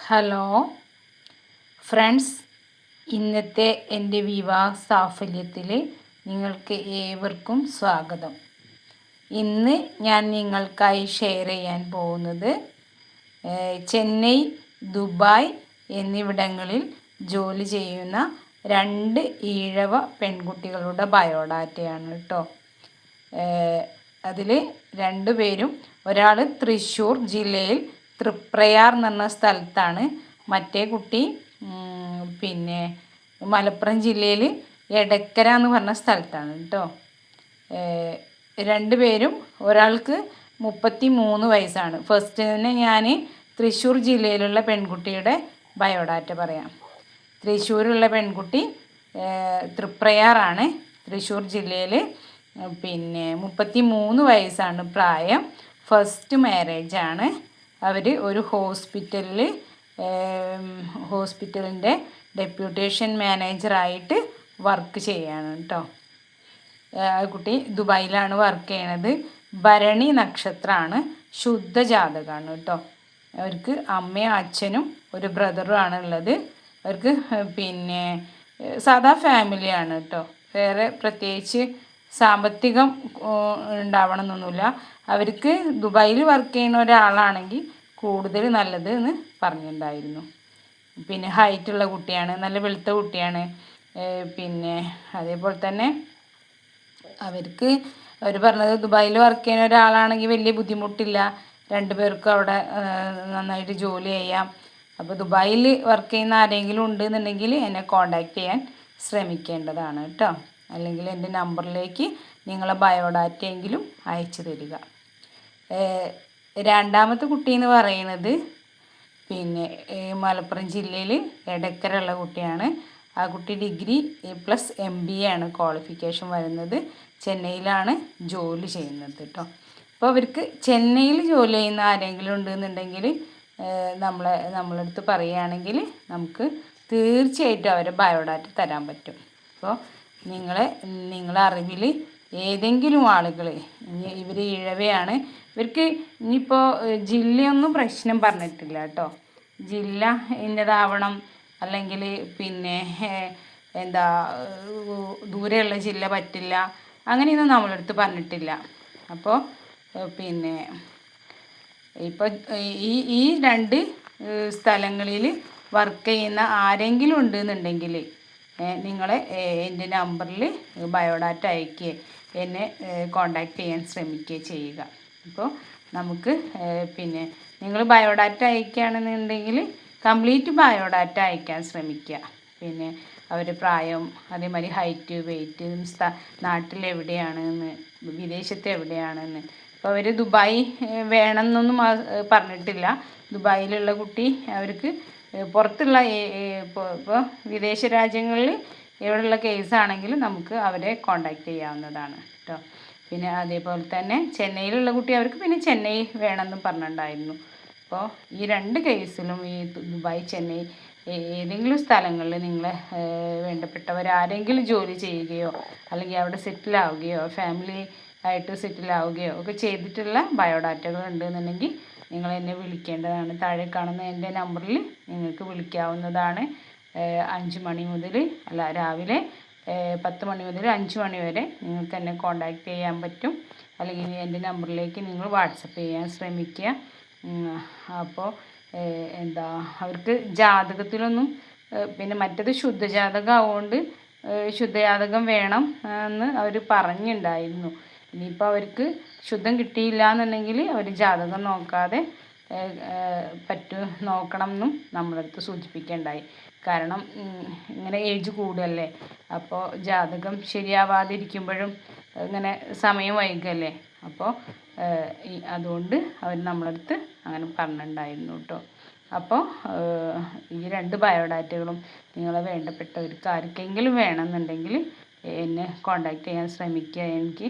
Hello friends, ഇന്നത്തെ എൻ്റെ വിവാഹ സാഫല്യത്തിൽ നിങ്ങൾക്ക് ഏവർക്കും സ്വാഗതം. ഇന്ന് ഞാൻ നിങ്ങൾക്കായി ഷെയർ ചെയ്യാൻ പോകുന്നത് ചെന്നൈ, ദുബായ് എന്നിവിടങ്ങളിൽ ജോലി ചെയ്യുന്ന 2 ഈഴവ പെൺകുട്ടികളുടെ ബയോഡാറ്റയാണ് കേട്ടോ. അതിൽ 2 പേരും, ഒരാൾ തൃശ്ശൂർ ജില്ലയിൽ തൃപ്രയാർ എന്ന് പറഞ്ഞ സ്ഥലത്താണ്, മറ്റേ കുട്ടി പിന്നെ മലപ്പുറം ജില്ലയിൽ എടക്കര എന്ന് പറഞ്ഞ സ്ഥലത്താണ് കേട്ടോ. 2 പേരും, ഒരാൾക്ക് 33 വയസ്സാണ്. ഫസ്റ്റ് തന്നെ ഞാൻ തൃശ്ശൂർ ജില്ലയിലുള്ള പെൺകുട്ടിയുടെ ബയോഡാറ്റ പറയാം. തൃശ്ശൂരുള്ള പെൺകുട്ടി തൃപ്രയാറാണ്, തൃശ്ശൂർ ജില്ലയിൽ. പിന്നെ 33 വയസ്സാണ് പ്രായം. ഫസ്റ്റ് മാരേജാണ്. അവർ ഒരു ഹോസ്പിറ്റലിൻ്റെ ഡെപ്യൂട്ടേഷൻ മാനേജറായിട്ട് വർക്ക് ചെയ്യാണ് കേട്ടോ. ആ കുട്ടി ദുബായിലാണ് വർക്ക് ചെയ്യണത്. ഭരണി നക്ഷത്രമാണ്, ശുദ്ധജാതകമാണ് കേട്ടോ. അവർക്ക് അമ്മയും അച്ഛനും ഒരു ബ്രദറും ആണ് ഉള്ളത്. അവർക്ക് പിന്നെ സാധാ ഫാമിലിയാണ് കേട്ടോ. വേറെ പ്രത്യേകിച്ച് സാമ്പത്തികം ഉണ്ടാവണമെന്നൊന്നുമില്ല. അവർക്ക് ദുബായിൽ വർക്ക് ചെയ്യുന്ന ഒരാളാണെങ്കിൽ കൂടുതൽ നല്ലത് എന്ന് പറഞ്ഞിട്ടുണ്ടായിരുന്നു. പിന്നെ ഹൈറ്റുള്ള കുട്ടിയാണ്, നല്ല വെളുത്ത കുട്ടിയാണ്. പിന്നെ അതേപോലെ തന്നെ അവർ പറഞ്ഞത് ദുബായിൽ വർക്ക് ചെയ്യുന്ന ഒരാളാണെങ്കിൽ വലിയ ബുദ്ധിമുട്ടില്ല, 2 പേർക്കും അവിടെ നന്നായിട്ട് ജോലി ചെയ്യാം. അപ്പോൾ ദുബായിൽ വർക്ക് ചെയ്യുന്ന ആരെങ്കിലും ഉണ്ടെന്നുണ്ടെങ്കിൽ എന്നെ കോണ്ടാക്ട് ചെയ്യാൻ ശ്രമിക്കേണ്ടതാണ് കേട്ടോ. അല്ലെങ്കിൽ എൻ്റെ നമ്പറിലേക്ക് നിങ്ങളെ ബയോഡാറ്റയെങ്കിലും അയച്ചു തരിക. രണ്ടാമത്തെ കുട്ടി എന്ന് പറയുന്നത് പിന്നെ മലപ്പുറം ജില്ലയിൽ എടക്കര ഉള്ള കുട്ടിയാണ്. ആ കുട്ടി ഡിഗ്രി പ്ലസ് MBA ആണ് ക്വാളിഫിക്കേഷൻ വരുന്നത്. ചെന്നൈയിലാണ് ജോലി ചെയ്യുന്നത് കേട്ടോ. അപ്പോൾ അവർക്ക് ചെന്നൈയിൽ ജോലി ചെയ്യുന്ന ആരെങ്കിലും ഉണ്ടെന്നുണ്ടെങ്കിൽ നമ്മളടുത്ത് പറയുകയാണെങ്കിൽ നമുക്ക് തീർച്ചയായിട്ടും അവരെ ബയോഡാറ്റ തരാൻ പറ്റും. അപ്പോൾ നിങ്ങളെ അറിവിൽ ഏതെങ്കിലും ആളുകൾ, ഇവർ ഇഴവയാണ്, ഇവർക്ക് ഇനിയിപ്പോൾ ജില്ലയൊന്നും പ്രശ്നം പറഞ്ഞിട്ടില്ല കേട്ടോ. ജില്ല ഇന്നതാവണം അല്ലെങ്കിൽ പിന്നെ എന്താ ദൂരെയുള്ള ജില്ല പറ്റില്ല, അങ്ങനെയൊന്നും നമ്മളടുത്ത് പറഞ്ഞിട്ടില്ല. അപ്പോൾ പിന്നെ ഇപ്പോൾ ഈ 2 സ്ഥലങ്ങളിൽ വർക്ക് ചെയ്യുന്ന ആരെങ്കിലും ഉണ്ടെന്നുണ്ടെങ്കിൽ നിങ്ങൾ എൻ്റെ നമ്പറിൽ ബയോഡാറ്റ അയക്കുകയോ എന്നെ കോണ്ടാക്ട് ചെയ്യാൻ ശ്രമിക്കുകയോ ചെയ്യുക. അപ്പോൾ നമുക്ക് പിന്നെ നിങ്ങൾ ബയോഡാറ്റ അയക്കുകയാണെന്നുണ്ടെങ്കിൽ കംപ്ലീറ്റ് ബയോഡാറ്റ അയക്കാൻ ശ്രമിക്കുക. പിന്നെ അവരുടെ പ്രായം, അതേമാതിരി ഹൈറ്റ്, വെയ്റ്റ്, നാട്ടിലെവിടെയാണെന്ന്, വിദേശത്ത് എവിടെയാണെന്ന്. അപ്പോൾ അവർ ദുബായ് വേണമെന്നൊന്നും പറഞ്ഞിട്ടില്ല. ദുബായിലുള്ള കുട്ടി അവർക്ക് പുറത്തുള്ള ഇപ്പോൾ വിദേശ രാജ്യങ്ങളിൽ എവിടെയുള്ള കേസാണെങ്കിലും നമുക്ക് അവരെ കോണ്ടാക്ട് ചെയ്യാവുന്നതാണ് കേട്ടോ. പിന്നെ അതേപോലെ തന്നെ ചെന്നൈയിലുള്ള കുട്ടി, അവർക്ക് പിന്നെ ചെന്നൈ വേണമെന്നും പറഞ്ഞിട്ടുണ്ടായിരുന്നു. അപ്പോൾ ഈ 2 കേസിലും, ഈ ദുബായ്, ചെന്നൈ ഏതെങ്കിലും സ്ഥലങ്ങളിൽ നിങ്ങളെ വേണ്ടപ്പെട്ടവരാരെങ്കിലും ജോലി ചെയ്യുകയോ അല്ലെങ്കിൽ അവിടെ സെറ്റിലാവുകയോ ഫാമിലി ആയിട്ട് സെറ്റിലാവുകയോ ഒക്കെ ചെയ്തിട്ടുള്ള ബയോഡാറ്റകൾ ഉണ്ടെന്നുണ്ടെങ്കിൽ നിങ്ങൾ എന്നെ വിളിക്കേണ്ടതാണ്. താഴെ കാണുന്ന എൻ്റെ നമ്പറിൽ നിങ്ങൾക്ക് വിളിക്കാവുന്നതാണ്. 5 മണി മുതൽ രാവിലെ 10 മണി മുതൽ 5 മണി വരെ നിങ്ങൾക്ക് എന്നെ കോണ്ടാക്ട് ചെയ്യാൻ പറ്റും. അല്ലെങ്കിൽ എൻ്റെ നമ്പറിലേക്ക് നിങ്ങൾ വാട്സപ്പ് ചെയ്യാൻ ശ്രമിക്കുക. അപ്പോൾ അവർക്ക് ജാതകത്തിലൊന്നും, പിന്നെ മറ്റത് ശുദ്ധജാതകം ആവുകൊണ്ട് ശുദ്ധജാതകം വേണം എന്ന് അവർ പറഞ്ഞിട്ടുണ്ടായിരുന്നു. ഇനിയിപ്പോൾ അവർക്ക് ശുദ്ധം കിട്ടിയില്ല എന്നുണ്ടെങ്കിൽ അവർ ജാതകം നോക്കാതെ നോക്കണം എന്നും നമ്മളടുത്ത് സൂചിപ്പിക്കുകയുണ്ടായി. കാരണം ഇങ്ങനെ ഏജ് കൂടുകയല്ലേ, അപ്പോൾ ജാതകം ശരിയാവാതിരിക്കുമ്പോഴും ഇങ്ങനെ സമയം വൈകല്ലേ. അപ്പോൾ അതുകൊണ്ട് അവർ നമ്മളടുത്ത് അങ്ങനെ പറഞ്ഞിട്ടുണ്ടായിരുന്നു കേട്ടോ. അപ്പോൾ ഈ 2 ബയോഡാറ്റകളും നിങ്ങളെ വേണ്ടപ്പെട്ടവർക്ക് ആർക്കെങ്കിലും വേണമെന്നുണ്ടെങ്കിൽ എന്നെ കോണ്ടാക്ട് ചെയ്യാൻ ശ്രമിക്കുക, എനിക്ക്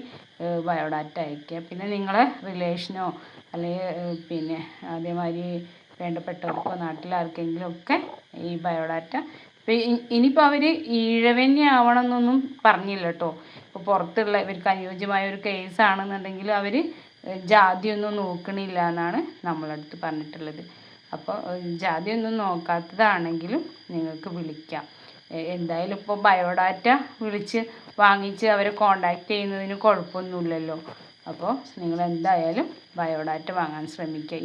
ബയോഡാറ്റ അയയ്ക്കുക. പിന്നെ നിങ്ങളെ റിലേഷനോ അല്ലെങ്കിൽ പിന്നെ അതേമാതിരി വേണ്ടപ്പെട്ടവർക്കോ നാട്ടിലാർക്കെങ്കിലും ഒക്കെ ഈ ബയോഡാറ്റ. ഇപ്പോൾ ഇനിയിപ്പോൾ അവർ ഈഴവന്യ ആവണമെന്നൊന്നും പറഞ്ഞില്ല കേട്ടോ. ഇപ്പോൾ പുറത്തുള്ള ഇവർക്ക് അനുയോജ്യമായ ഒരു കേസാണെന്നുണ്ടെങ്കിൽ അവർ ജാതിയൊന്നും നോക്കണില്ല എന്നാണ് നമ്മളടുത്ത് പറഞ്ഞിട്ടുള്ളത്. അപ്പോൾ ജാതിയൊന്നും നോക്കാത്തതാണെങ്കിലും നിങ്ങൾക്ക് വിളിക്കാം. എന്തായാലും ഇപ്പോൾ ബയോഡാറ്റ വിളിച്ച് വാങ്ങിച്ച് അവരെ കോണ്ടാക്ട് ചെയ്യുന്നതിന് കുഴപ്പമൊന്നുമില്ലല്ലോ. അപ്പോൾ നിങ്ങൾ എന്തായാലും ബയോഡാറ്റ വാങ്ങാൻ ശ്രമിക്കുക.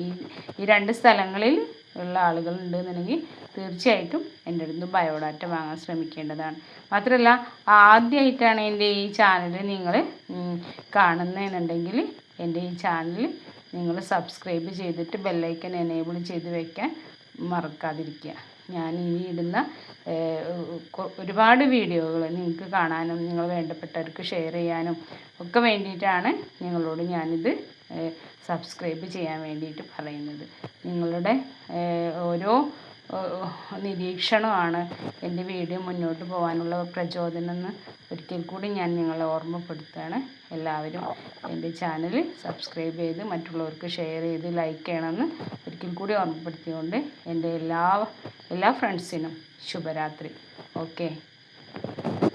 ഈ 2 സ്ഥലങ്ങളിൽ ഉള്ള ആളുകൾ ഉണ്ടെന്നുണ്ടെങ്കിൽ തീർച്ചയായിട്ടും എൻ്റെ അടുത്ത് ബയോഡാറ്റ വാങ്ങാൻ ശ്രമിക്കേണ്ടതാണ്. മാത്രമല്ല ആദ്യമായിട്ടാണ് എൻ്റെ ഈ ചാനൽ നിങ്ങൾ കാണുന്നതെന്നുണ്ടെങ്കിൽ എൻ്റെ ഈ ചാനൽ നിങ്ങൾ സബ്സ്ക്രൈബ് ചെയ്തിട്ട് ബെല്ലൈക്കൻ എനേബിൾ ചെയ്ത് വയ്ക്കാൻ മറക്കാതിരിക്കുക. ഞാൻ ഇനി ഇടുന്ന ഒരുപാട് വീഡിയോകൾ നിങ്ങൾക്ക് കാണാനും നിങ്ങൾ വേണ്ടപ്പെട്ടവർക്ക് ഷെയർ ചെയ്യാനും ഒക്കെ വേണ്ടിയിട്ടാണ് നിങ്ങളോട് ഞാനിത് സബ്സ്ക്രൈബ് ചെയ്യാൻ വേണ്ടിയിട്ട് പറയുന്നത്. നിങ്ങളുടെ ഓരോ നിരീക്ഷണമാണ് എൻ്റെ വീഡിയോ മുന്നോട്ട് പോകാനുള്ള പ്രചോദനം എന്ന് ഒരിക്കൽ കൂടി ഞാൻ നിങ്ങളെ ഓർമ്മപ്പെടുത്തുകയാണ്. എല്ലാവരും എൻ്റെ ചാനൽ സബ്സ്ക്രൈബ് ചെയ്ത് മറ്റുള്ളവർക്ക് ഷെയർ ചെയ്ത് ലൈക്ക് ചെയ്യണമെന്ന് ഒരിക്കൽ കൂടി ഓർമ്മപ്പെടുത്തിക്കൊണ്ട് എൻ്റെ എല്ലാ ഫ്രണ്ട്സിനും ശുഭരാത്രി. ഓക്കെ.